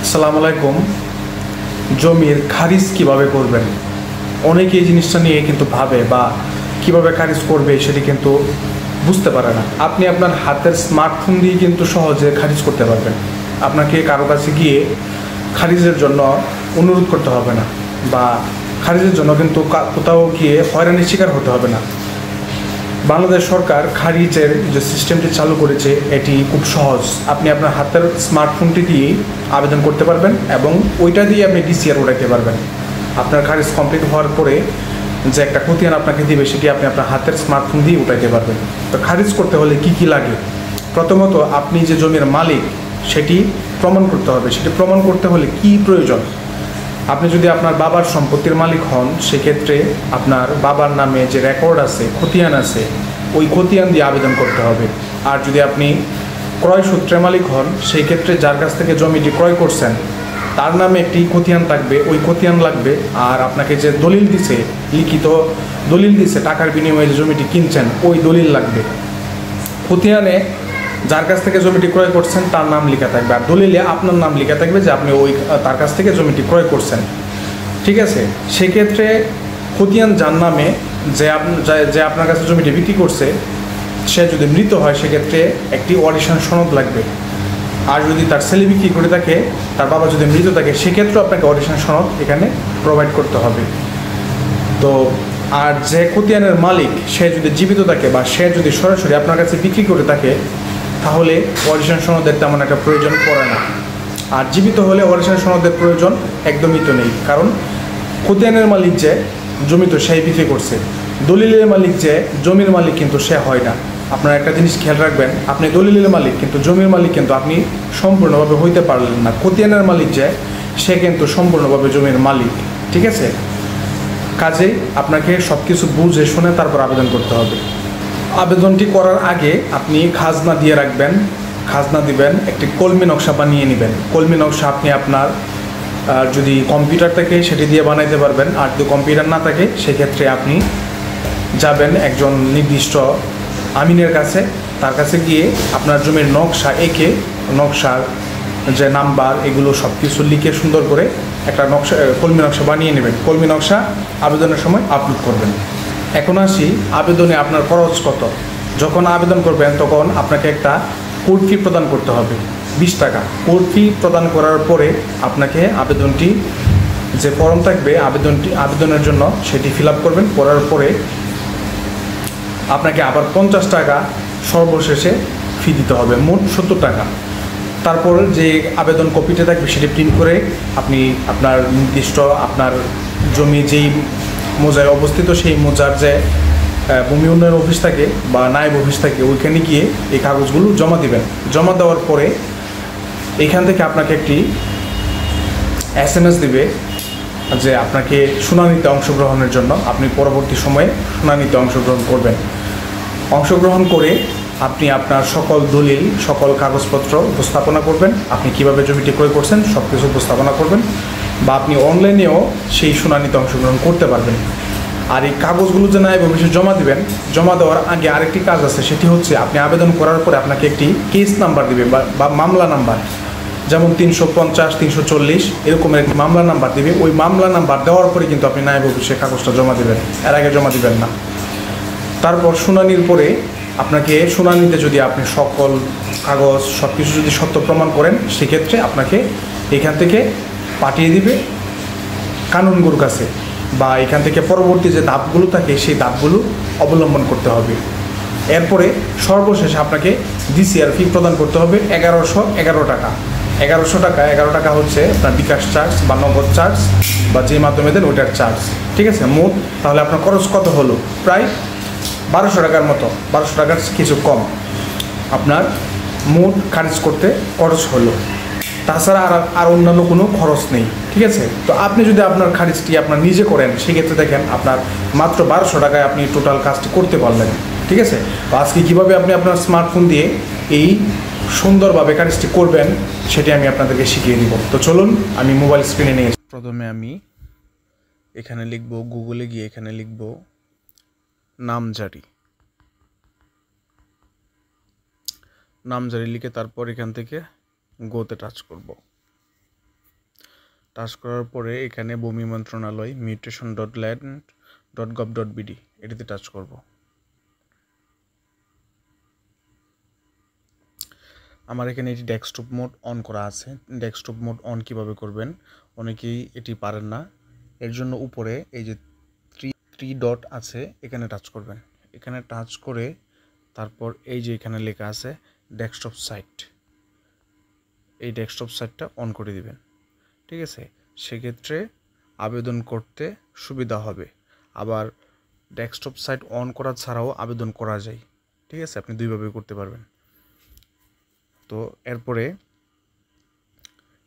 আসসালামু আলাইকুম। জমির খারিজ কিভাবে করবেন, অনেকে এই জিনিসটা নিয়ে কিন্তু ভাবে বা কিভাবে খারিজ করবে সেটি কিন্তু বুঝতে পারে না। আপনি আপনার হাতের স্মার্টফোন দিয়ে কিন্তু সহজে খারিজ করতে পারবেন। আপনাকে কারো কাছে গিয়ে খারিজের জন্য অনুরোধ করতে হবে না বা খারিজের জন্য কিন্তু কোথাও গিয়ে হয়রানির শিকার হতে হবে না। বাংলাদেশ সরকার খারিজের যে সিস্টেমটি চালু করেছে এটি খুব সহজ। আপনি আপনার হাতের স্মার্টফোনটি দিয়েই আবেদন করতে পারবেন এবং ওইটা দিয়ে আপনি ডিসিআর উঠাইতে পারবেন। আপনার খারিজ কমপ্লিট হওয়ার পরে যে একটা খতিয়ান আপনাকে দিবে সেটি আপনি আপনার হাতের স্মার্টফোন দিয়ে উঠাইতে পারবেন। তো খারিজ করতে হলে কি কি লাগে? প্রথমত আপনি যে জমির মালিক সেটি প্রমাণ করতে হবে। সেটি প্রমাণ করতে হলে কি প্রয়োজন? আপনি যদি আপনার বাবার সম্পত্তির মালিক হন সেক্ষেত্রে আপনার বাবার নামে যে রেকর্ড আছে, খতিয়ান আছে, ওই খতিয়ান দিয়ে আবেদন করতে হবে। আর যদি আপনি ক্রয় সূত্রের মালিক হন সেই ক্ষেত্রে যার কাছ থেকে জমিটি ক্রয় করছেন তার নামে একটি খতিয়ান থাকবে, ওই খতিয়ান লাগবে। আর আপনাকে যে দলিল দিছে, লিখিত দলিল দিছে টাকার বিনিময়ে যে জমিটি কিনছেন ওই দলিল লাগবে। খতিয়ানে যার কাছ থেকে জমিটি ক্রয় করছেন তার নাম লেখা থাকবে আর দলিলে আপনার নাম লেখা থাকবে যে আপনি তার কাছ থেকে জমিটি ক্রয় করছেন। ঠিক আছে? সেক্ষেত্রে খতিয়ান যার নামে যে আপনার কাছে জমিটি বিক্রি করছে সে যদি মৃত হয় সেক্ষেত্রে একটি ওয়ারিশন সনদ লাগবে। আর যদি তার ছেলে বিক্রি করে থাকে, তার বাবা যদি মৃত থাকে, সেক্ষেত্রেও আপনাকে ওয়ারিশন সনদ এখানে প্রোভাইড করতে হবে। তো আর যে খতিয়ানের মালিক সে যদি জীবিত থাকে বা সে যদি সরাসরি আপনার কাছে বিক্রি করে থাকে তাহলে ওয়ারিশন সনদের তেমন একটা প্রয়োজন পড়ে না। আর জীবিত হলে ওয়ারিশন সনদের প্রয়োজন একদমই তো নেই, কারণ খতিয়ানের মালিক যে জমি তো সেই বিক্রি করছে, দলিলের মালিক যে জমির মালিক কিন্তু সে হয় না। আপনারা একটা জিনিস খেয়াল রাখবেন, আপনি দলিলের মালিক কিন্তু জমির মালিক কিন্তু আপনি সম্পূর্ণভাবে হইতে পারলেন না। খতিয়ানের মালিক যে সে কিন্তু সম্পূর্ণভাবে জমির মালিক। ঠিক আছে? কাজেই আপনাকে সব কিছু বুঝে শুনে তারপর আবেদন করতে হবে। আবেদনটি করার আগে আপনি খাজনা দিয়ে রাখবেন। খাজনা দিবেন, একটি কলমি নকশা বানিয়ে নেবেন। কলমি নকশা আপনি আপনার যদি কম্পিউটার থাকে সেটি দিয়ে বানাইতে পারবেন, আর যদি কম্পিউটার না থাকে সেক্ষেত্রে আপনি যাবেন একজন নির্দিষ্ট আমিনের কাছে। তার কাছে গিয়ে আপনার জমির নকশা এঁকে, নকশার যে নাম্বার এগুলো সব কিছু লিখে সুন্দর করে একটা নকশা, কলমি নকশা বানিয়ে নেবেন। কলমি নকশা আবেদনের সময় আপলোড করবেন। এখন আসি আবেদনে আপনার খরচ কত। যখন আবেদন করবেন তখন আপনাকে একটা কোর্ট ফি প্রদান করতে হবে 20 টাকা। কোর্ট ফি প্রদান করার পরে আপনাকে আবেদনটি যে ফর্ম থাকবে আবেদনের জন্য সেটি ফিল আপ করবেন। করার পরে আপনাকে আবার 50 টাকা সর্বশেষে ফি দিতে হবে, মোট 70 টাকা। তারপর যে আবেদন কপিটা থাকবে সেটি প্রিন্ট করে আপনি আপনার নির্দিষ্ট আপনার জমি যেই মোজায় অবস্থিত সেই মোজার যে ভূমি উন্নয়ন অফিস থাকে বা নায়েব অফিস থাকে ওইখানে গিয়ে এই কাগজগুলো জমা দিবেন। জমা দেওয়ার পরে এইখান থেকে আপনাকে একটি SMS দিবে যে আপনাকে শুনানিতে অংশগ্রহণের জন্য। আপনি পরবর্তী সময়ে শুনানিতে অংশগ্রহণ করবেন। অংশগ্রহণ করে আপনি আপনার সকল দলিল, সকল কাগজপত্র উপস্থাপনা করবেন। আপনি কিভাবে জমিটি ক্রয় করছেন সব কিছু উপস্থাপনা করবেন, বা আপনি অনলাইনেও সেই শুনানিতে অংশগ্রহণ করতে পারবেন। আর এই কাগজগুলো যে নায়েব অফিসে জমা দিবেন, জমা দেওয়ার আগে আরেকটি কাজ আছে, সেটি হচ্ছে আপনি আবেদন করার পরে আপনাকে একটি কেস নাম্বার দিবে বা মামলা নাম্বার, যেমন 350, 340 এরকমের একটি মামলা নাম্বার দিবে। ওই মামলা নাম্বার দেওয়ার পরে কিন্তু আপনি নায়েব অফিসে কাগজটা জমা দেবেন, এর আগে জমা দিবেন না। তারপর শুনানির পরে আপনাকে শুনানিতে যদি আপনি সকল কাগজ সব কিছু যদি সত্য প্রমাণ করেন সেক্ষেত্রে আপনাকে এখান থেকে পাঠিয়ে দিবে কানুনগুর কাছে, বা এখান থেকে পরবর্তী যে ধাপগুলো থাকে সেই ধাপগুলো অবলম্বন করতে হবে। এরপরে সর্বশেষে আপনাকে ডিসিআর ফি প্রদান করতে হবে 1111 টাকা। 1100 টাকা হচ্ছে আপনার বিকাশ চার্জ বা নগদ চার্জ বা যে মাধ্যমে দেন ওইটার চার্জ। ঠিক আছে? মোট তাহলে আপনার খরচ কত হলো? প্রায় 1200 টাকার মতো, 1200 টাকার কিছু কম আপনার মোট খারিজ করতে খরচ হলো। তাছাড়া আর অন্যান্য কোনো খরচ নেই। ঠিক আছে? তো আপনি যদি আপনার খারিজটি আপনার নিজে করেন সেক্ষেত্রে দেখেন আপনার মাত্র 1200 টাকায় আপনি টোটাল কাজটি করতে পারলেন। ঠিক আছে? তো আজকে কীভাবে আপনি আপনার স্মার্টফোন দিয়ে এই সুন্দরভাবে কাজটি করবেন সেটি আমি আপনাদেরকে শিখিয়ে দিব। তো চলুন আমি মোবাইল স্ক্রিনে নিয়ে প্রথমে আমি এখানে লিখব, গুগলে গিয়ে এখানে লিখব নামজারি। নামজারি লিখে তারপর এখান থেকে গোতে টাচ করব। টাচ করার পরে এখানে ভূমি মন্ত্রণালয় mutation.land.gov.bd এটিতে টাচ করব। আমার এখানে এটি ডেস্কটপ মোড অন করা আছে। ডেস্কটপ মোড অন কিভাবে করবেন, অনেকেই এটি পারেন না। এর জন্য উপরে এই যে থ্রি ডট আছে এখানে টাচ করবেন। এখানে টাচ করে তারপর এই যে এখানে লেখা আছে ডেস্কটপ সাইট, এই ডেস্কটপ সাইটটা অন করে দিবেন। ঠিক আছে, সেক্ষেত্রে আবেদন করতে সুবিধা হবে। আবার ডেস্কটপ সাইট অন করা ছাড়াও আবেদন করা যায়। ঠিক আছে, আপনি দুইভাবে করতে পারবেন। তো এরপরে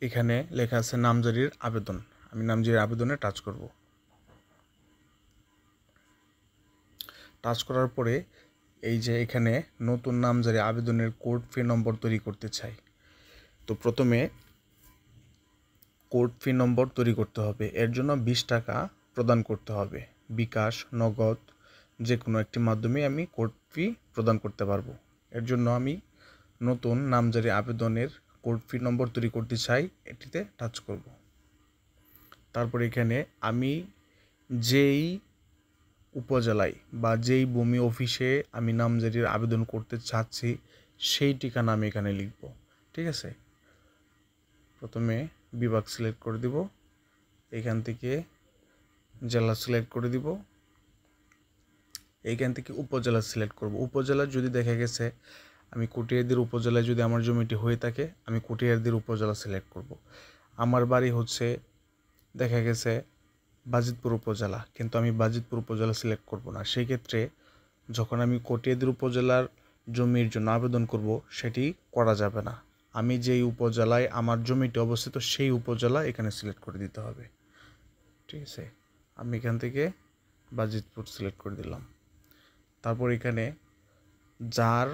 এখানে লেখা আছে নামজারির আবেদন, আমি নামজারির আবেদনে টাচ করব। টাচ করার পরে এই যে এখানে নতুন নামজারি আবেদনের কোড ফি নম্বর তৈরি করতে চাই। তো প্রথমে কোড ফি নম্বর তৈরি করতে হবে। এর জন্য 20 টাকা প্রদান করতে হবে। বিকাশ, নগদ যে কোনো একটি মাধ্যমে আমি কোড ফি প্রদান করতে পারবো। এর জন্য আমি নতুন নামজারি আবেদনের কোড ফি নম্বর তৈরি করতে চাই, এটিতে টাচ করব। তারপর এখানে আমি যেই উপজেলায় বা যেই ভূমি অফিসে আমি নামজারির আবেদন করতে চাচ্ছি সেই ঠিকানা আমি এখানে লিখব। ঠিক আছে, প্রথমে বিভাগ সিলেক্ট করে দিব, এখান থেকে জেলা সিলেক্ট করে দিব, এইখান থেকে উপজেলা সিলেক্ট করব। উপজেলা যদি দেখা গেছে আমি কটিয়াদীর উপজেলায় যদি আমার জমিটি হয়ে থাকে আমি কটিয়াদীর উপজেলা সিলেক্ট করব। আমার বাড়ি হচ্ছে দেখা গেছে বাজিতপুর উপজেলা, কিন্তু আমি বাজিতপুর উপজেলা সিলেক্ট করব না। সেই ক্ষেত্রে যখন আমি কটিয়াদীর উপজেলার জমির জন্য আবেদন করব সেটি করা যাবে না। আমি যেই উপজেলায় আমার জমিটি অবস্থিত সেই উপজেলা এখানে সিলেক্ট করে দিতে হবে। ঠিক আছে, আমি এখান থেকে বাজিতপুর সিলেক্ট করে দিলাম। তারপর এখানে যার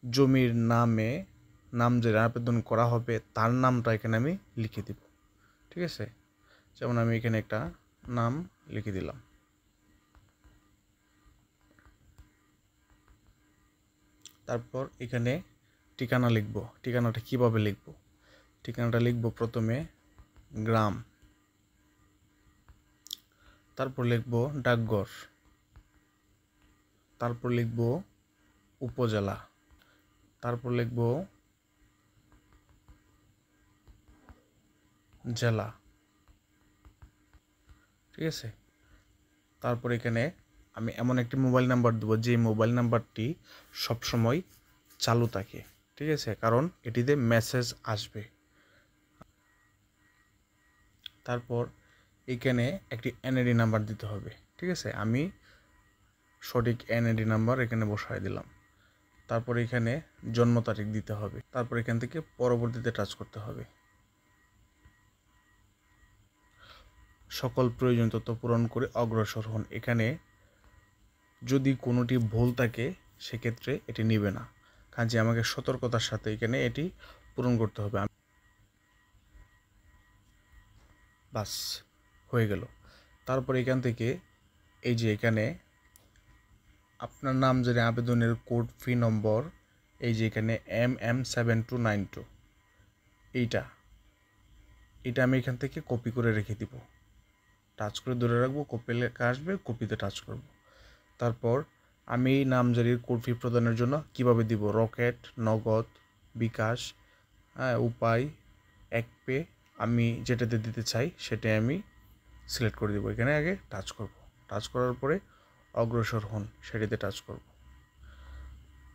জমির নামে নামজারি আবেদন করা হবে তার নামটা এখানে আমি লিখে দিব। ঠিক আছে, যেমন আমি এখানে একটা নাম লিখে দিলাম। তারপর এখানে ঠিকানা লিখব। ঠিকানাটা কিভাবে লিখব? ঠিকানাটা লিখব প্রথমে গ্রাম, তারপর লিখব ডাকঘর, তারপর লিখব উপজেলা, তারপর লিখব জেলা। ঠিক আছে, তারপর এখানে আমি এমন একটি মোবাইল নাম্বার দেবো যে মোবাইল নাম্বারটি সবসময় চালু থাকে। ঠিক আছে, কারণ এটিতে মেসেজ আসবে। তারপর এখানে একটি এনআইডি নাম্বার দিতে হবে। ঠিক আছে, আমি সঠিক এনআইডি নাম্বার এখানে বসায় দিলাম। তারপর এখানে জন্ম তারিখ দিতে হবে। তারপর এখান থেকে পরবর্তীতে টাচ করতে হবে। সকল প্রয়োজনীয় তথ্য পূরণ করে অগ্রসর হন। এখানে যদি কোনোটি ভুল থাকে সেক্ষেত্রে এটি নেবে না, কাজে আমাকে সতর্কতার সাথে এখানে এটি পূরণ করতে হবে। বাস হয়ে গেল। তারপর এখান থেকে এই যে এখানে আপনার নামজারি আবেদনের কোড ফি নম্বর, এই যে এখানে MM7292 এইটা আমি এখান থেকে কপি করে রেখে দিব। টাচ করে ধরে রাখবো, কপি লেখা আসবে, কপিতে টাচ করব। তারপর আমি এই নামজারির কোড ফি প্রদানের জন্য কিভাবে দিব, রকেট, নগদ, বিকাশ, উপায়, একপে, আমি যেটাতে দিতে চাই সেটাই আমি সিলেক্ট করে দিব। এখানে আগে টাচ করব। টাচ করার পরে অগ্রসর হন সেটিতে টাচ করব।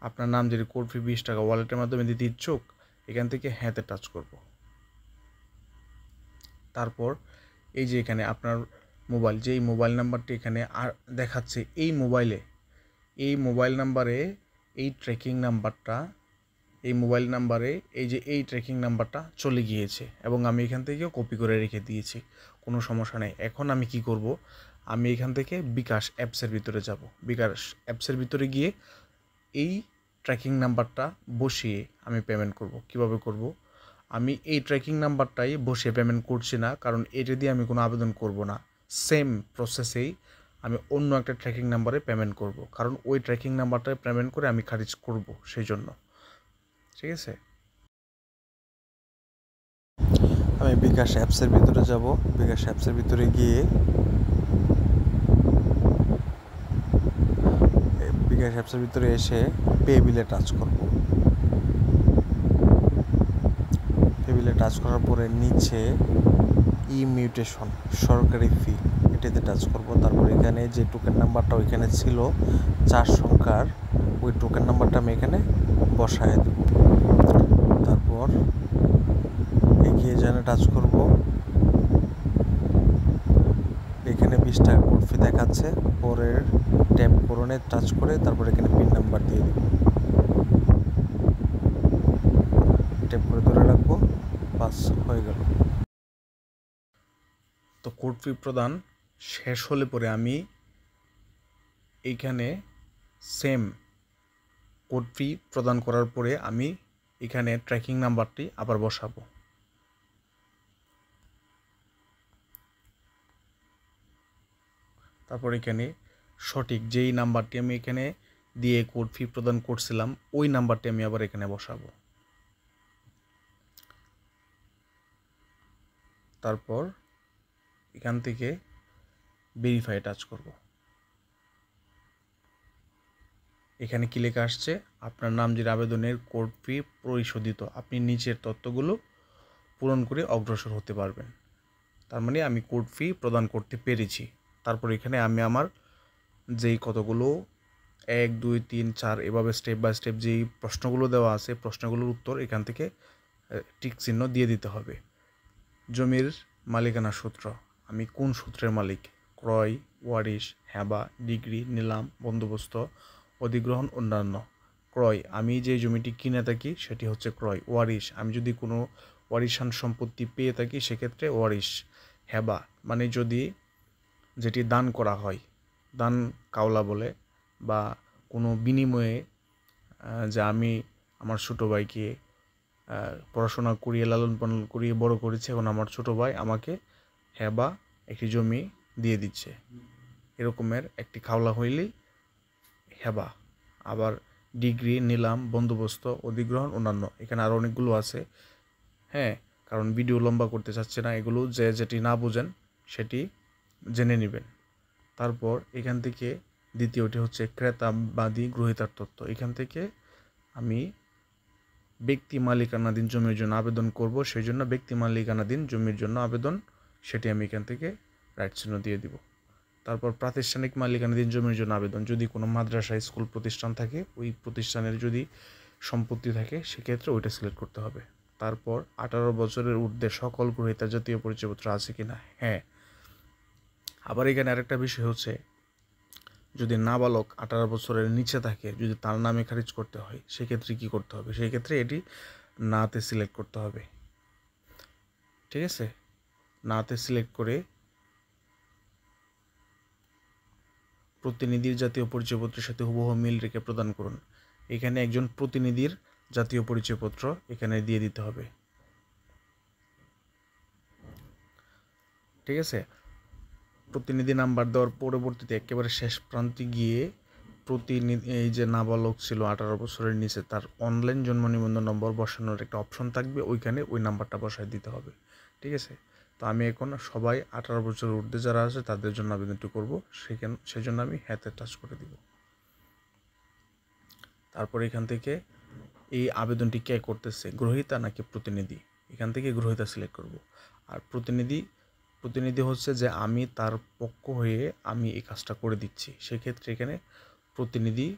আপনার নামজারির কোড ফি 20 টাকা ওয়ালেটের মাধ্যমে দিতে ইচ্ছুক, এখান থেকে হ্যাঁতে টাচ করব। তারপর এই যে এখানে আপনার মোবাইল, যেই মোবাইল নাম্বারটি এখানে আর দেখাচ্ছে এই মোবাইল নাম্বারে এই ট্র্যাকিং নাম্বারটা, এই মোবাইল নাম্বারে এই ট্র্যাকিং নাম্বারটা চলে গিয়েছে এবং আমি এখান থেকেও কপি করে রেখে দিয়েছি, কোনো সমস্যা নেই। এখন আমি কি করব, আমি এখান থেকে বিকাশ অ্যাপসের ভিতরে যাব। বিকাশ অ্যাপসের ভিতরে গিয়ে এই ট্র্যাকিং নাম্বারটা বসিয়ে আমি পেমেন্ট করব। কিভাবে করব, আমি এই ট্র্যাকিং নাম্বারটাই বসিয়ে পেমেন্ট করছি না, কারণ এটা দিয়ে আমি কোনো আবেদন করব না। সেম প্রসেসেই আমি অন্য একটা ট্র্যাকিং নাম্বারে পেমেন্ট করব, কারণ ওই ট্র্যাকিং নাম্বারটায় পেমেন্ট করে আমি খারিজ করব সেই জন্য। ঠিক আছে, আমি আমি বিকাশ অ্যাপসের ভিতরে যাব। বিকাশ অ্যাপসের ভিতরে গিয়ে বিকাশ অ্যাপসের ভিতরে এসে পে বিলে টাচ করব। পে বিলে টাচ করার পরে নিচে ই মিউটেশন সরকারি ফি এটাতে টাচ করব। তারপর এখানে যে টোকেন নাম্বারটা ওইখানে ছিল 4 সংখ্যার, ওই টোকেন নাম্বারটা আমি এখানে বসায় দেব। তারপর এগিয়ে যেন টাচ করব। এখানে 20 টাকা কোড ফি দেখাচ্ছে। পরের ট্যাপ পূরণে টাচ করে তারপর এখানে পিন নাম্বার দিয়ে দেব। ট্যাপ করে ধরে রাখবো, বাস হয়ে গেল। তো কোড ফি প্রদান শেষ হলে পরে আমি এইখানে সেম কোড ফি প্রদান করার পরে আমি এখানে ট্র্যাকিং নাম্বারটি আবার বসাবো। তারপর এখানে সঠিক যেই নাম্বারটি আমি এখানে দিয়ে কোড ফি প্রদান করছিলাম ওই নাম্বারটি আমি আবার এখানে বসাবো। তারপর এখান থেকে ভেরিফাই টাচ করব। এখানে কি লেখা আসছে, আপনার নামজারি আবেদনের কোড ফি পরিশোধিত, আপনি নিচের তথ্যগুলো পূরণ করে অগ্রসর হতে পারবেন। তার মানে আমি কোড ফি প্রদান করতে পেরেছি। তারপর এখানে আমি আমার যেই কতগুলো 1 2 3 4 এভাবে স্টেপ বাই স্টেপ যেই প্রশ্নগুলো দেওয়া আছে প্রশ্নগুলোর উত্তর এখান থেকে টিক চিহ্ন দিয়ে দিতে হবে। জমির মালিকানা সূত্র, আমি কোন সূত্রের মালিক, ক্রয়, ওয়ারিশ, হেবা, ডিগ্রি, নিলাম, বন্দোবস্ত, অধিগ্রহণ, অন্যান্য। ক্রয়, আমি যে জমিটি কিনে থাকি সেটি হচ্ছে ক্রয়। ওয়ারিশ, আমি যদি কোনো ওয়ারিশান সম্পত্তি পেয়ে থাকি সেক্ষেত্রে ওয়ারিশ। হেবা মানে যদি যেটি দান করা হয়, দান কাওলা বলে, বা কোনো বিনিময়ে যে আমি আমার ছোটো ভাইকে পড়াশোনা করিয়ে লালন পালন করিয়ে বড় করেছি, এখন আমার ছোটো ভাই আমাকে হেবা একটি জমি দিয়ে দিচ্ছে, এরকমের একটি খাওলা হইলেই হেবা। আবার ডিগ্রি, নিলাম, বন্দোবস্ত, অধিগ্রহণ, অন্যান্য, এখানে আরও অনেকগুলো আছে। হ্যাঁ, কারণ ভিডিও লম্বা করতে চাচ্ছে না, এগুলো যেটি না বুঝেন সেটি জেনে নেবেন। তারপর এখান থেকে দ্বিতীয়টি হচ্ছে ক্রেতাবাদী গ্রহীতার তথ্য। এখান থেকে আমি ব্যক্তি মালিকানাধীন জমির জন্য আবেদন করব, সেই জন্য ব্যক্তি মালিকানাধীন জমির জন্য আবেদন, সেটি আমি এখান থেকে রাইট চিহ্ন দিয়ে দিব। তারপর প্রাতিষ্ঠানিক মালিকানাধীন জমির জন্য আবেদন, যদি কোনো মাদ্রাসা স্কুল প্রতিষ্ঠান থাকে, ওই প্রতিষ্ঠানের যদি সম্পত্তি থাকে সেক্ষেত্রে ওইটা সিলেক্ট করতে হবে। তারপর 18 বছরের ঊর্ধ্বে সকল গ্রহীতার জাতীয় পরিচয়পত্র আছে কিনা, হ্যাঁ। আবার এখানে আরেকটা বিষয় হচ্ছে, যদি নাবালক 18 বছরের নিচে থাকে, যদি তার নামে খারিজ করতে হয় সেক্ষেত্রে কি করতে হবে, সেই ক্ষেত্রে এটি নাতে সিলেক্ট করতে হবে। ঠিক আছে, নাতে সিলেক্ট করে প্রতিনিধির জাতীয় পরিচয়পত্রের সাথে হুবহু মিল রেখে প্রদান করুন। এখানে একজন প্রতিনিধির জাতীয় পরিচয়পত্র এখানে দিয়ে দিতে হবে। ঠিক আছে, প্রতিনিধি নাম্বার দেওয়ার পরবর্তীতে একেবারে শেষ প্রান্তে গিয়ে প্রতিনিধি, এই যে নাবালক ছিল 18 বছরের নিচে, তার অনলাইন জন্ম নিবন্ধন নম্বর বসানোর একটা অপশন থাকবে, ওইখানে ওই নাম্বারটা বসায় দিতে হবে। ঠিক আছে, তো আমি এখন সবাই 18 বছরের ঊর্ধ্বে যারা আছে তাদের জন্য আবেদনটি করবো, সেই জন্য আমি হ্যাঁতে টাচ করে দিব। তারপর এখান থেকে এই আবেদনটি কে করতেছে, গ্রহীতা নাকি প্রতিনিধি, এখান থেকে গ্রহীতা সিলেক্ট করব। আর প্রতিনিধি হচ্ছে যে আমি তার পক্ষ হয়ে আমি এই কাজটা করে দিচ্ছি, সেক্ষেত্রে এখানে প্রতিনিধি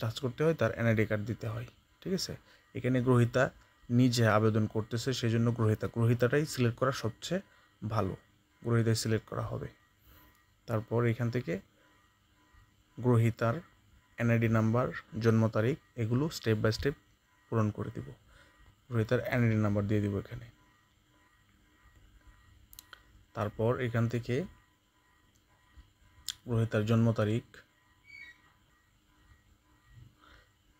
টাচ করতে হয়, তার এনআইডি কার্ড দিতে হয়। ঠিক আছে, এখানে গ্রহীতা নিজে আবেদন করতেছে, সেই জন্য গ্রহীতাটাই সিলেক্ট করা সবচেয়ে ভালো, গ্রহীতাই সিলেক্ট করা হবে। তারপর এখান থেকে গ্রহীতার এনআইডি নাম্বার, জন্ম তারিখ, এগুলো স্টেপ বাই স্টেপ পূরণ করে দিব। গ্রহীতার এনআইডি নাম্বার দিয়ে দিব এখানে। তারপর এখান থেকে গ্রহীতার জন্ম তারিখ,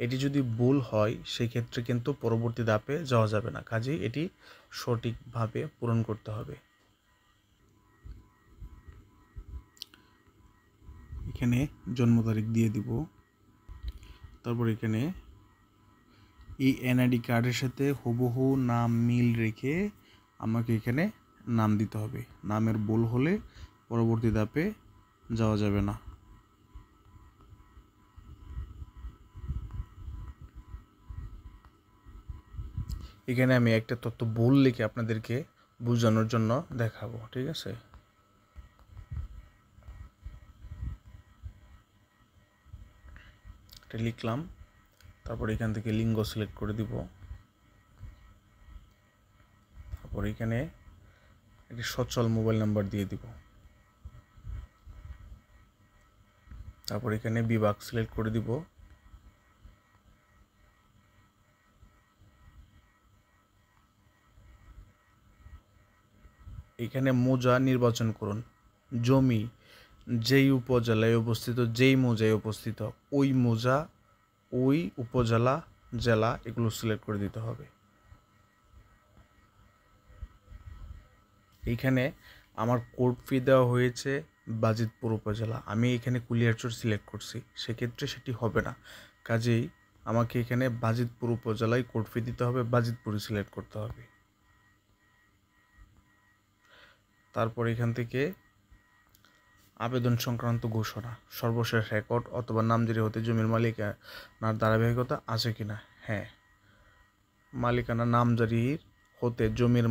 এটি যদি ভুল হয় সেক্ষেত্রে কিন্তু পরবর্তী ধাপে যাওয়া যাবে না, কাজেই এটি সঠিকভাবে পূরণ করতে হবে। এখানে জন্ম তারিখ দিয়ে দিব। তারপর এখানে এই এনআইডি কার্ডের সাথে হুবহু নাম মিল রেখে আমাকে এখানে নাম দিতে হবে। নামের ভুল হলে পরবর্তী ধাপে যাওয়া যাবে না। এখানে আমি একটা তথ্য ভুল লিখে আপনাদেরকে বোঝানোর জন্য দেখাবো, ঠিক আছে? এটা লিখলাম, তারপর এখান থেকে লিঙ্গ সিলেক্ট করে দিব। তারপর এখানে একটি সচল মোবাইল নাম্বার দিয়ে দিব। তারপর এখানে বিভাগ সিলেক্ট করে দিব। এখানে মৌজা নির্বাচন করুন। জমি যেই উপজেলায় অবস্থিত, যেই মৌজায় অবস্থিত, ওই মৌজা, ওই উপজেলা, জেলা এগুলো সিলেক্ট করে দিতে হবে। এইখানে আমার কোর্ট ফি দেওয়া হয়েছে বাজিতপুর উপজেলা, আমি এখানে কুলিয়ারচর সিলেক্ট করছি, সেক্ষেত্রে সেটি হবে না। কাজেই আমাকে এখানে বাজিতপুর উপজেলায় কোর্ট ফি দিতে হবে, বাজিতপুরই সিলেক্ট করতে হবে। তারপর এখান থেকে আবেদন সংক্রান্ত ঘোষণা, সর্বশেষ রেকর্ড অথবা নামজারি হতে জমির মালিকানার ধারাবাহিকতা আছে কিনা। হ্যাঁ, মালিকানা নামজারির হতে জমির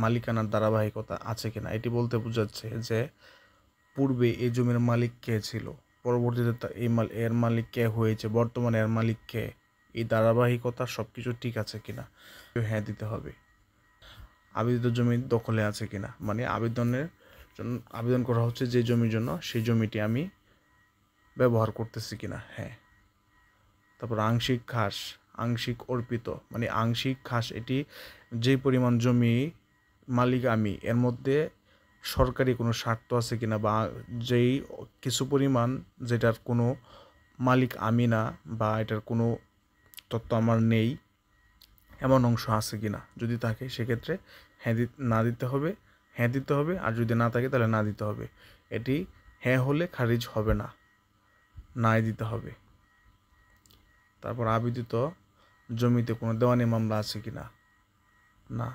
মালিকানার ধারাবাহিকতা আছে কিনা, এটি বলতে বোঝাচ্ছে যে পূর্বে এই জমির মালিক কে ছিল, পরবর্তীতে এর মালিক কে হয়েছে, বর্তমানে এর মালিক কে, এই ধারাবাহিকতা সব কিছু ঠিক আছে কিনা হ্যাঁ দিতে হবে। আবেদিত জমি দখলে আছে কিনা, মানে আবেদন করা হচ্ছে যে জমির জন্য, সেই জমিটি আমি ব্যবহার করতেছি কিনা, হ্যাঁ। তারপর আংশিক খাস, আংশিক অর্পিত, মানে আংশিক খাস, এটি যে পরিমাণ জমি মালিক আমি, এর মধ্যে সরকারি কোনো স্বার্থ আছে কিনা, বা যেই কিছু পরিমাণ যেটার কোনো মালিক আমি না, বা এটার কোনো তথ্য আমার নেই, এমন অংশ আছে কিনা। যদি থাকে সেক্ষেত্রে হ্যাঁ না দিতে হবে, হ্যাঁ দিতে হবে, আর যদি না থাকে তাহলে না দিতে হবে। এটি হ্যাঁ হলে খারিজ হবে না, নাই দিতে হবে। তারপর আবেদিত জমিতে কোনো দেওয়ানি মামলা আছে কিনা, না।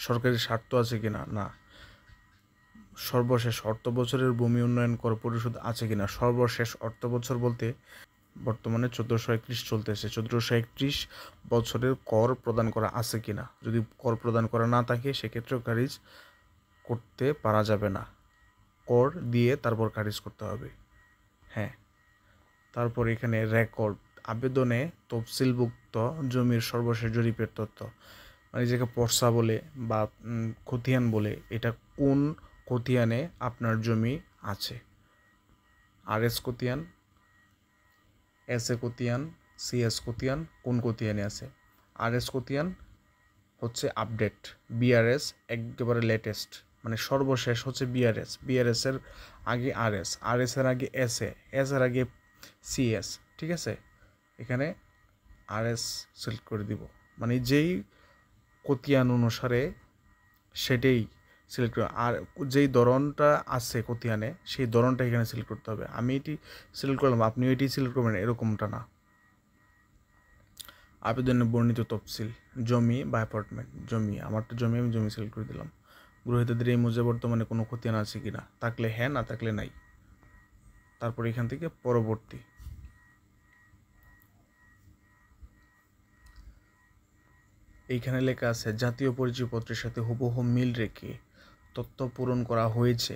সরকারি স্বার্থ আছে কিনা, না। সর্বশেষ অর্থ বছরের ভূমি উন্নয়ন কর পরিশোধ আছে কিনা। সর্বশেষ অর্থ বছর বলতে বর্তমানে 1431 চলতেছে, 1431 বছরের কর প্রদান করা আছে কিনা। যদি কর প্রদান করা না থাকে সেক্ষেত্রেও খারিজ করতে পারা যাবে না, কর দিয়ে তারপর খারিজ করতে হবে, হ্যাঁ। তারপর এখানে রেকর্ড, আবেদনে তফসিলভুক্ত জমির সর্বশেষ জরিপের তথ্য, মানে যেটা পর্সা বলে বা খতিয়ান বলে, এটা কোন খতিয়ানে আপনার জমি আছে। RS খতিয়ান, SA খতিয়ান, CS খতিয়ান, কোন খতিয়ানে আছে। RS খতিয়ান হচ্ছে আপডেট, BRS একেবারে লেটেস্ট, মানে সর্বশেষ হচ্ছে BRS এর আগে RS এর আগে SA, এর আগে CS, ঠিক আছে। এখানে RS সিলেক্ট করে দিব, মানে যেই খতিয়ান অনুসারে সেটাই সিলেক্ট করে, আর যেই ধরনটা আছে খতিয়ানে সেই ধরনটা এখানে সিলেক্ট করতে হবে। আমি এটি সিলেক্ট করলাম, আপনি এটি সিলেক্ট করবেন, এরকমটা না। আবেদনে বর্ণিত তফসিল, জমি বা অ্যাপার্টমেন্ট, জমি, আমারটা জমি, আমি জমি সিলেক্ট করে দিলাম। গ্রহীতাদের এই মৌজা বর্তমানে কোনো খতিয়ান আছে কিনা, থাকলে হ্যাঁ, না থাকলে নাই। তারপর এখান থেকে পরবর্তী, এইখানে লেখা আছে জাতীয় পরিচয়পত্রের সাথে হুবহু মিল রেখে তথ্য পূরণ করা হয়েছে।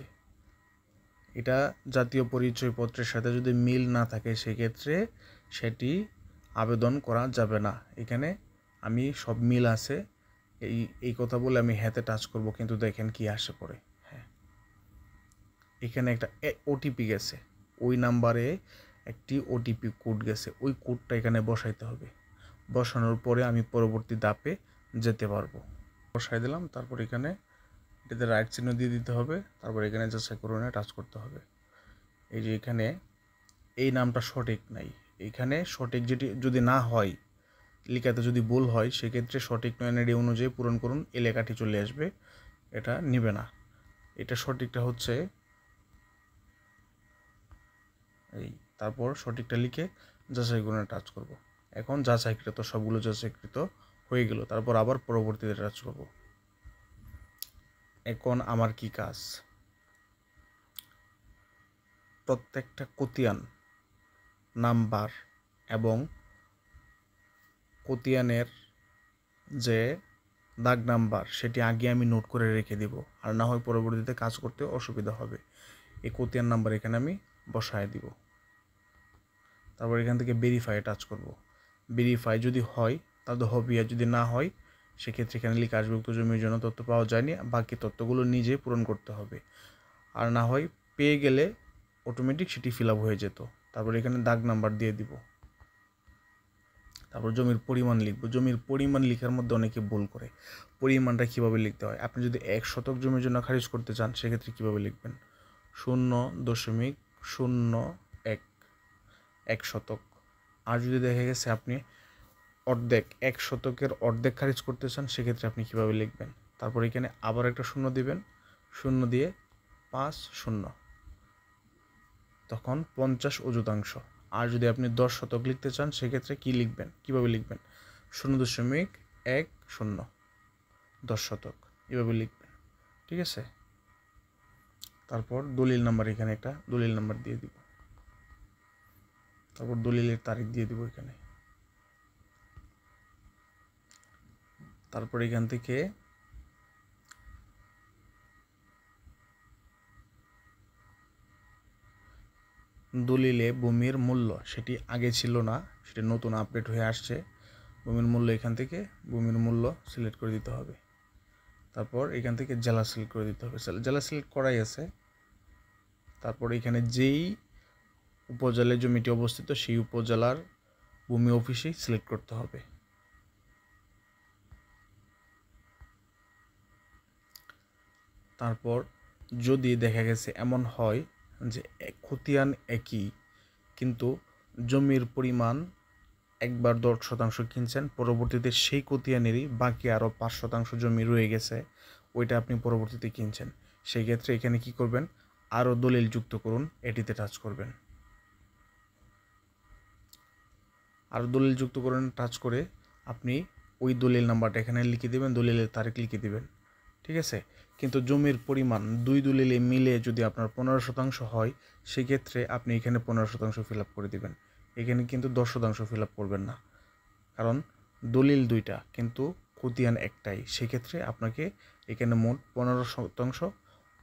এটা জাতীয় পরিচয়পত্রের সাথে যদি মিল না থাকে সেক্ষেত্রে সেটি আবেদন করা যাবে না। এখানে আমি সব মিল আছে এই কথা বলে আমি হ্যাঁতে টাচ করব, কিন্তু দেখেন কি আসে পড়ে। হ্যাঁ, এখানে একটা OTP গেছে, ওই নাম্বারে একটি OTP কোড গেছে, ওই কোডটা এখানে বসাইতে হবে। বসানোর পরে আমি পরবর্তী ধাপে যেতে পারবো। বসাই দিলাম, তারপর এখানে এটাতে রাইট চিহ্ন দিয়ে দিতে হবে, তারপর এখানে যাচাই করুনে টাচ করতে হবে। এই যে এখানে এই নামটা সঠিক নাই, এখানে সঠিক যেটি যদি না হয়, লেখাতে যদি ভুল হয়, সেক্ষেত্রে সঠিক NID অনুযায়ী পূরণ করুন, এই লেখাটি চলে আসবে, এটা নিবে না। এটা সঠিকটা হচ্ছে এই, তারপর সঠিকটা লিখে যাচাই করুনে টাচ করব। এখন যাচাইকৃত, সবগুলো যাচাইকৃত হয়ে গেল। তারপর আবার পরবর্তীতে টাচ করব। এখন আমার কি কাজ, প্রত্যেকটা খতিয়ান নাম্বার এবং খতিয়ানের যে দাগ নাম্বার সেটি আগে আমি নোট করে রেখে দিব, আর না হয় পরবর্তীতে কাজ করতে অসুবিধা হবে। এই খতিয়ান নাম্বার এখানে আমি বসায় দিব। তারপর এখান থেকে ভেরিফাই টাচ করব। ভেরিফাই যদি হয় তাহলে হবে, আর যদি না হয় সেক্ষেত্রে এখানে লিখে আসবে উক্ত জমির জন্য তথ্য পাওয়া যায়নি, বাকি তথ্যগুলো নিজে পূরণ করতে হবে। আর না হয় পেয়ে গেলে অটোমেটিক সেটি ফিল আপ হয়ে যেত। তারপর এখানে দাগ নাম্বার দিয়ে দিব। তারপর জমির পরিমাণ লিখব। জমির পরিমাণ লেখার মধ্যে অনেকে ভুল করে। পরিমাণটা কীভাবে লিখতে হয়, আপনি যদি 1 শতক জমির জন্য খারিজ করতে চান সেক্ষেত্রে কীভাবে লিখবেন, 0.01 1 শতক। আর যদি দেখা গেছে আপনি অর্ধেক, 1 শতকের অর্ধেক খারিজ করতে চান সেক্ষেত্রে আপনি কীভাবে লিখবেন, তারপর এখানে আবার একটা শূন্য দিবেন, শূন্য দিয়ে 50, তখন 50 অযুতাংশ। আর যদি আপনি 10 শতক লিখতে চান সেক্ষেত্রে কী লিখবেন, কীভাবে লিখবেন, 0.10 10 শতক, এভাবে লিখবেন। ঠিক আছে। তারপর দলিল নাম্বার, এখানে একটা দলিল নাম্বার দিয়ে দিব। তারপর দলিলের তারিখ দিয়ে দিব এখানে। তারপর এখান থেকে দলিলে ভূমির মূল্য, সেটি আগে ছিল না, সেটি নতুন আপডেট হয়ে আসছে। ভূমির মূল্য এখান থেকে ভূমির মূল্য সিলেক্ট করে দিতে হবে। তারপর এখান থেকে জেলা সিলেক্ট করে দিতে হবে, জেলা সিলেক্ট করাই আছে। তারপর এখানে যেই উপজেলায় জমিটি অবস্থিত সেই উপজেলার ভূমি অফিসেই সিলেক্ট করতে হবে। তারপর যদি দেখা গেছে এমন হয় যে খতিয়ান একই কিন্তু জমির পরিমাণ একবার 10% কিনছেন, পরবর্তীতে সেই খতিয়ানেরই বাকি আরও 5% জমি রয়ে গেছে, ওইটা আপনি পরবর্তীতে কিনছেন, সেই ক্ষেত্রে এখানে কি করবেন, আরও দলিল যুক্ত করুন, এটিতে টাচ করবেন। আরও দলিল যুক্ত করুন, টাচ করে আপনি ওই দলিল নাম্বারটা এখানে লিখে দেবেন, দলিলের তারিখ লিখে দেবেন। ঠিক আছে। কিন্তু জমির পরিমাণ 2 দলিলে মিলে যদি আপনার 15% হয় সেক্ষেত্রে আপনি এখানে 15% ফিল আপ করে দেবেন। এখানে কিন্তু 10% ফিল আপ করবেন না, কারণ দলিল 2টা কিন্তু খতিয়ান একটাই, সেক্ষেত্রে আপনাকে এখানে মোট 15%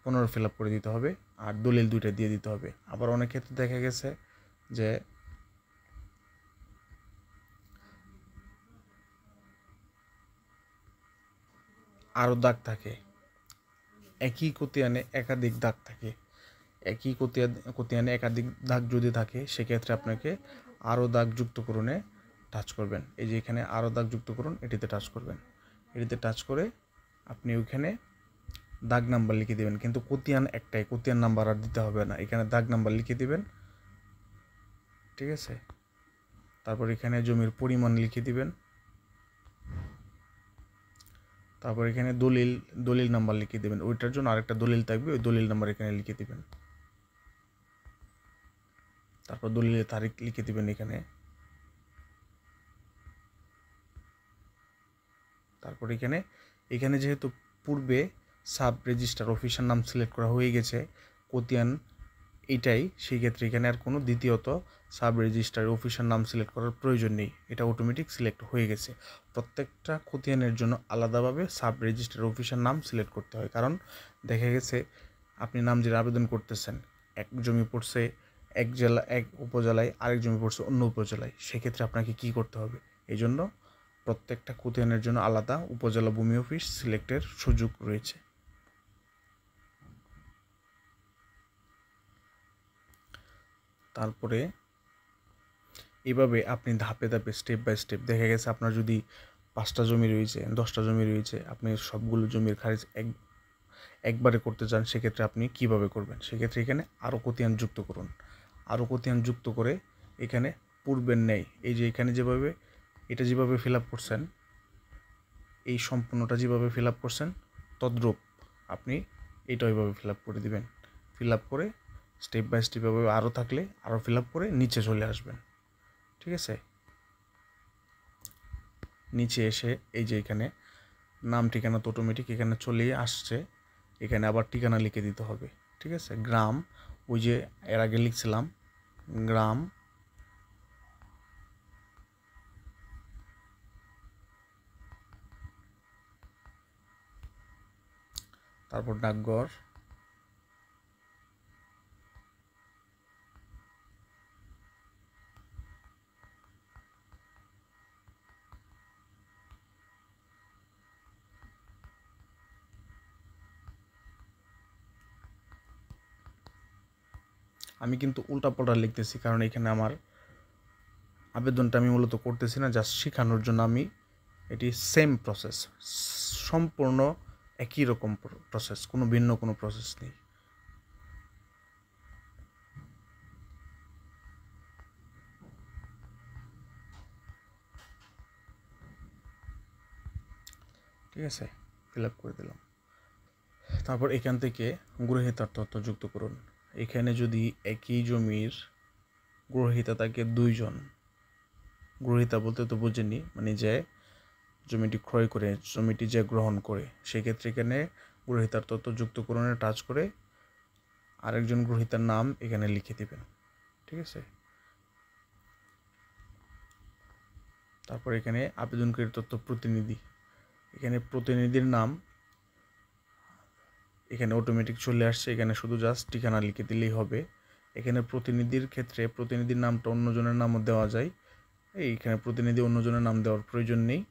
15 ফিল আপ করে দিতে হবে, আর দলিল 2টা দিয়ে দিতে হবে। আবার অনেক ক্ষেত্রে দেখা গেছে যে আরও দাগ থাকে, একই খতিয়ানে একাধিক দাগ থাকে, একই খতিয়ানে একাধিক দাগ যদি থাকে সেক্ষেত্রে আপনাকে আরও দাগ যুক্তকরণে টাচ করবেন। এই যে এখানে আরও দাগ যুক্ত করুন, এটিতে টাচ করবেন। এটিতে টাচ করে আপনি ওইখানে দাগ নাম্বার লিখে দেবেন, কিন্তু খতিয়ান একটাই, খতিয়ান নাম্বার আর দিতে হবে না, এখানে দাগ নাম্বার লিখে দিবেন। ঠিক আছে। তারপর এখানে জমির পরিমাণ লিখে দিবেন। তারপর এখানে দলিল নাম্বার লিখে দেবেন, ওইটার জন্য আরেকটা দলিল থাকবে, ওই দলিল নাম্বার এখানে লিখে দিবেন। তারপর দলিলের তারিখ লিখে দিবেন এখানে। তারপর এখানে যেহেতু পূর্বে সাব রেজিস্ট্রার অফিসের নাম সিলেক্ট করা হয়ে গেছে, খতিয়ান এটাই, সেই ক্ষেত্রে এখানে আর কোনো দ্বিতীয়ত সাব রেজিস্ট্রার অফিসের নাম সিলেক্ট করার প্রয়োজন নেই, এটা অটোমেটিক সিলেক্ট হয়ে গেছে। প্রত্যেকটা খতিয়ানের জন্য আলাদাভাবে সাব রেজিস্ট্রার অফিসের নাম সিলেক্ট করতে হয়, কারণ দেখা গেছে আপনি নামজারির আবেদন করতেছেন, এক জমি পড়ছে এক উপজেলায়, আরেক জমি পড়ছে অন্য উপজেলায়, সেক্ষেত্রে আপনাকে কি করতে হবে, এই জন্য প্রত্যেকটা খতিয়ানের জন্য আলাদা উপজেলা ভূমি অফিস সিলেক্টের সুযোগ রয়েছে। তারপরে এভাবে আপনি ধাপে ধাপে স্টেপ বাই স্টেপ, দেখা গেছে আপনার যদি 5টা জমি রয়েছে, 10টা জমি রয়েছে, আপনি সবগুলো জমির খারিজ একবারে করতে চান, সেক্ষেত্রে আপনি কিভাবে করবেন, সেক্ষেত্রে এখানে আরও খতিয়ান যুক্ত করুন। আরও খতিয়ান যুক্ত করে এখানে পূর্বের ন্যায়, এই যে এখানে এটা যেভাবে ফিল আপ করছেন, এই সম্পূর্ণটা যেভাবে ফিল আপ করছেন তদ্রূপ আপনি এটা ওইভাবে ফিল আপ করে দিবেন। ফিল আপ করে স্টেপ বাই স্টেপ এভাবে আরও থাকলে আরও ফিল আপ করে নিচে চলে আসবেন। ঠিক আছে। নিচে এসে এই যে এখানে নাম ঠিকানা তো অটোমেটিক এখানে চলেই আসছে, এখানে আবার ঠিকানা লিখে দিতে হবে। ঠিক আছে, গ্রাম ওই যে এর আগে লিখছিলাম গ্রাম, তারপর ডাকঘর, আমি কিন্তু উল্টাপাল্টা লিখতেছি কারণ এখানে আমার আবেদনটা আমি মূলত করতেছি না, জাস্ট শেখানোর জন্য আমি এটি সেম প্রসেস, সম্পূর্ণ একই রকম প্রসেস, কোনো ভিন্ন কোনো প্রসেস নেই। ঠিক আছে, ফিল আপ করে দিলাম। তারপর এখান থেকে গ্রহীতার তথ্য যুক্ত করুন। এখানে যদি একই জমির গ্রহীতা থাকে দুইজন, গ্রহীতা বলতে তো বুঝেনি, মানে যে জমিটি ক্রয় করে, জমিটি যে গ্রহণ করে, সেক্ষেত্রে এখানে গ্রহীতার তথ্য যুক্তকরণে টাচ করে আরেকজন গ্রহীতার নাম এখানে লিখে দিবেন। ঠিক আছে, তারপর এখানে আবেদনকারীর তথ্য প্রতিনিধি, এখানে প্রতিনিধির নাম এখানে অটোমেটিক চলে আসছে, এখানে শুধু জাস্ট ঠিকানা লিখে দিলেই হবে। এখানে প্রতিনিধির ক্ষেত্রে প্রতিনিধির নামটা অন্যজনের নামও দেওয়া যায়, এইখানে প্রতিনিধি অন্যজনের নাম দেওয়ার প্রয়োজন নেই,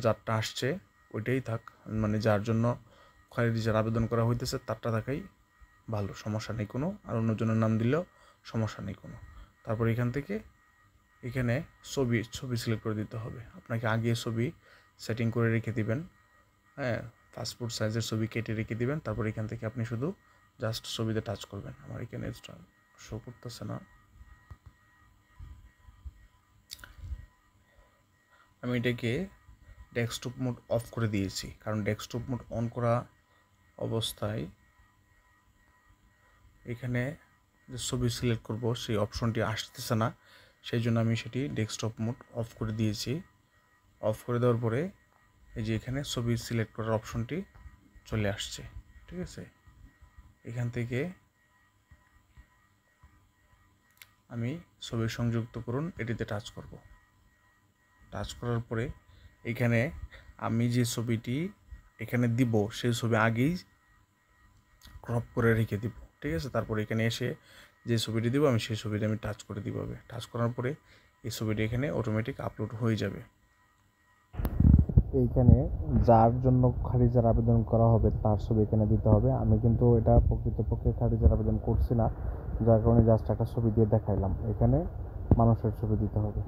যারটা আসছে ওইটাই থাক, মানে যার জন্য খারিজের আবেদন করা হইতেছে তারটা থাকাই ভালো, সমস্যা নেই কোনো, আর অন্যজনের নাম দিলেও সমস্যা নেই কোনো। তারপর এখান থেকে এখানে ছবি সিলেক্ট করে দিতে হবে, আপনাকে আগে ছবি সেটিং করে রেখে দিবেন, হ্যাঁ, পাসপোর্ট সাইজের ছবি কেটে রেখে দিবেন। তারপর এখান থেকে আপনি শুধু জাস্ট ছবিতে টাচ করবেন। আমার এখানে শো করতেছে না, আমি এটাকে ডেস্কটপ মোড অফ করে দিয়েছি, কারণ ডেস্কটপ মোড অন করা অবস্থায় এখানে যে ছবি সিলেক্ট করব সেই অপশনটি আসতেছে না, সেই জন্য আমি সেটি ডেস্কটপ মোড অফ করে দিয়েছি। অফ করে দেওয়ার পরে এই যে এখানে ছবি সিলেক্ট করার অপশনটি চলে আসছে। ঠিক আছে, এখান থেকে আমি ছবি সংযুক্ত করুন এটিতে টাচ করব। টাচ করার পরে এখানে আমি যে ছবিটি এখানে দিব সেই ছবি আগেই ক্রপ করে রেখে দিব। ঠিক আছে, তারপর এখানে এসে যে ছবিটি দিব আমি সেই ছবিটি আমি টাচ করে দিব। টাচ করার পরে এই ছবিটি এখানে অটোমেটিক আপলোড হয়ে যাবে। এইখানে যার জন্য খারিজের আবেদন করা হবে তার ছবি এখানে দিতে হবে। আমি কিন্তু এটা প্রকৃতপক্ষে খারিজের আবেদন করছি না, যার কারণে জাস্ট একটা ছবি দিয়ে দেখাইলাম। এখানে মানুষের ছবি দিতে হবে।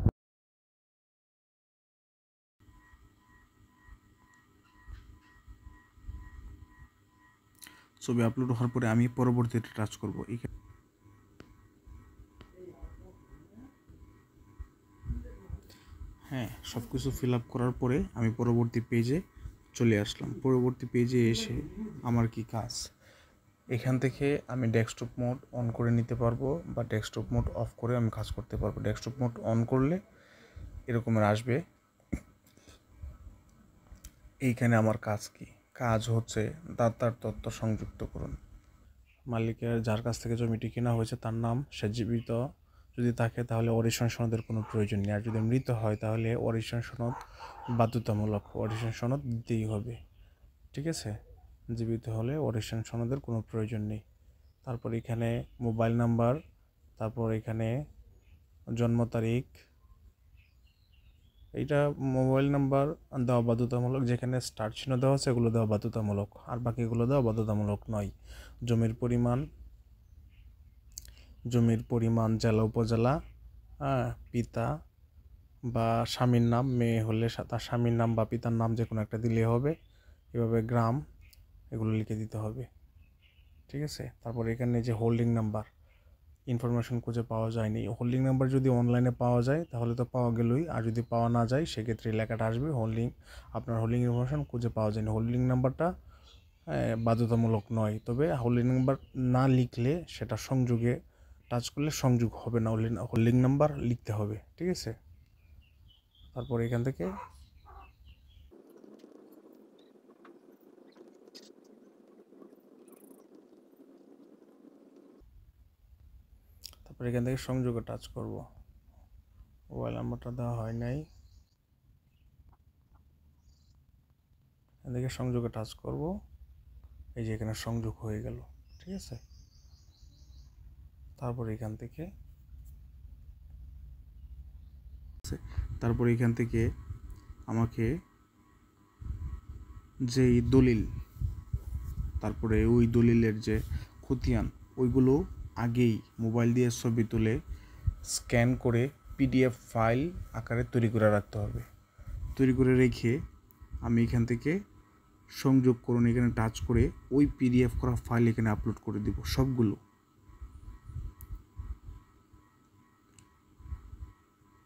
ছবি আপলোড হওয়ার পরে আমি পরবর্তীতে টাচ করব। হ্যাঁ, সব কিছু ফিল আপ করার পরে আমি পরবর্তী পেজে চলে আসলাম। পরবর্তী পেজে এসে আমার কি কাজ, এখান থেকে আমি ডেস্কটপ মোড অন করে নিতে পারবো বা ডেস্কটপ মোড অফ করে আমি কাজ করতে পারবো। ডেস্কটপ মোড অন করলে এরকমের আসবে। এইখানে আমার কাজ কি, কাজ হচ্ছে দাতার তথ্য সংযুক্ত করুন। মালিকের যার কাছ থেকে জমিটি কেনা হয়েছে তার নাম, সে জীবিত যদি থাকে তাহলে ওয়ারিশন সনদের কোনো প্রয়োজন নেই, আর যদি মৃত হয় তাহলে ওয়ারিশন সনদ বাধ্যতামূলক, ওয়ারিশন সনদ দিতেই হবে। ঠিক আছে, জীবিত হলে ওয়ারিশন সনদের কোনো প্রয়োজন নেই। তারপর এখানে মোবাইল নাম্বার, তারপর এখানে জন্ম তারিখ, এইটা মোবাইল নাম্বার দেওয়া বাধ্যতামূলক, যেখানে স্টার চিহ্ন দেওয়া আছে এগুলো দেওয়া বাধ্যতামূলক, আর বাকিগুলো দেওয়া বাধ্যতামূলক নয়। জমির পরিমাণ জেলা উপজেলা, পিতা বা স্বামীর নাম, মেয়ে হলে তার স্বামীর নাম বা পিতার নাম যে কোনো একটা দিলেই হবে। এভাবে গ্রাম এগুলো লিখে দিতে হবে। ঠিক আছে, তারপর এখানে যে হোল্ডিং নাম্বার, ইনফরমেশন খুঁজে পাওয়া যায়নি, হোল্ডিং নাম্বার যদি অনলাইনে পাওয়া যায় তাহলে তো পাওয়া গেলই, আর যদি পাওয়া না যায় সেক্ষেত্রে লেখাটা আসবে আপনার হোল্ডিং ইনফরমেশন খুঁজে পাওয়া যায়নি। হোল্ডিং নাম্বারটা বাধ্যতামূলক নয়, তবে হোল্ডিং নাম্বার না লিখলে সেটা সংযোগে টাচ করলে সংযোগ হবে না, হোল্ডিং নাম্বার লিখতে হবে। ঠিক আছে, তারপর এখান থেকে সংযোগে টাচ করব। মোবাইল নাম্বারটা দেওয়া হয় নাই, এখান থেকে সংযোগে টাচ করব। এই যে এখানে সংযোগ হয়ে গেল, ঠিক আছে। তারপর এখান থেকে আমাকে যেই দলিল, তারপরে ওই দলিলের যে খতিয়ান, ওইগুলো আগেই মোবাইল দিয়ে ছবি তুলে স্ক্যান করে পিডিএফ ফাইল আকারে তৈরি করে রাখতে হবে। তৈরি করে রেখে আমি এখান থেকে সংযোগ করুন এখানে টাচ করে ওই পিডিএফ করা ফাইল এখানে আপলোড করে দিব সবগুলো।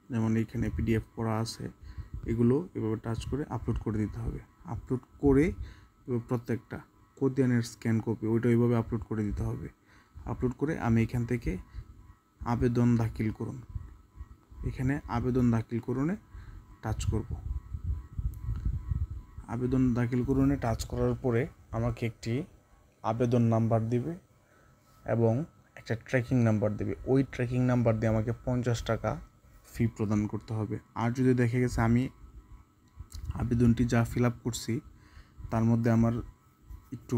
যেমন এখানে পিডিএফ করা আছে, এগুলো এভাবে টাচ করে আপলোড করে দিতে হবে। আপলোড করে প্রত্যেকটা খতিয়ানের স্ক্যান কপি ওইটা ওইভাবে আপলোড করে দিতে হবে। আপলোড করে আমি এখান থেকে আবেদন দাখিল করুন, এখানে আবেদন দাখিল করুনে টাচ করব। আবেদন দাখিল করুনে টাচ করার পরে আমাকে একটি আবেদন নাম্বার দিবে এবং একটা ট্র্যাকিং নাম্বার দেবে। ওই ট্র্যাকিং নাম্বার দিয়ে আমাকে 50 টাকা ফি প্রদান করতে হবে। আর যদি দেখে গেছে আমি আবেদনটি যা ফিল আপ করছি তার মধ্যে আমার একটু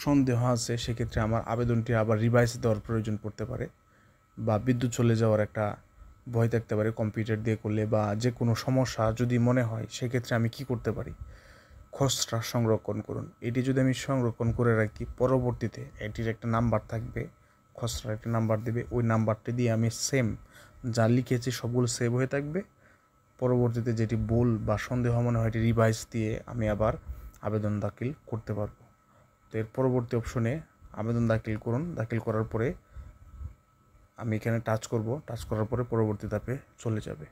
সন্দেহ আছে, সেক্ষেত্রে আমার আবেদনটি আবার রিভাইজ দেওয়ার প্রয়োজন পড়তে পারে, বা বিদ্যুৎ চলে যাওয়ার একটা ভয় থাকতে পারে কম্পিউটার দিয়ে করলে, বা যে কোনো সমস্যা যদি মনে হয়, সেক্ষেত্রে আমি কি করতে পারি, খসড়া সংরক্ষণ করুন। এটি যদি আমি সংরক্ষণ করে রাখি, পরবর্তীতে এটির একটা নাম্বার থাকবে, খসড়ার একটা নাম্বার দেবে, ওই নাম্বারটি দিয়ে আমি সেম যা লিখেছি সবগুলো সেভ হয়ে থাকবে। পরবর্তীতে যেটি ভুল বা সন্দেহ মনে হয় এটি রিভাইজ দিয়ে আমি আবার আবেদন দাখিল করতে পারবো। তো এর পরবর্তী অপশনে আবেদন দাখিল করুন, দাখিল করার পরে আমি এখানে টাচ করব। টাচ করার পরে পরবর্তী ধাপে চলে যাবে।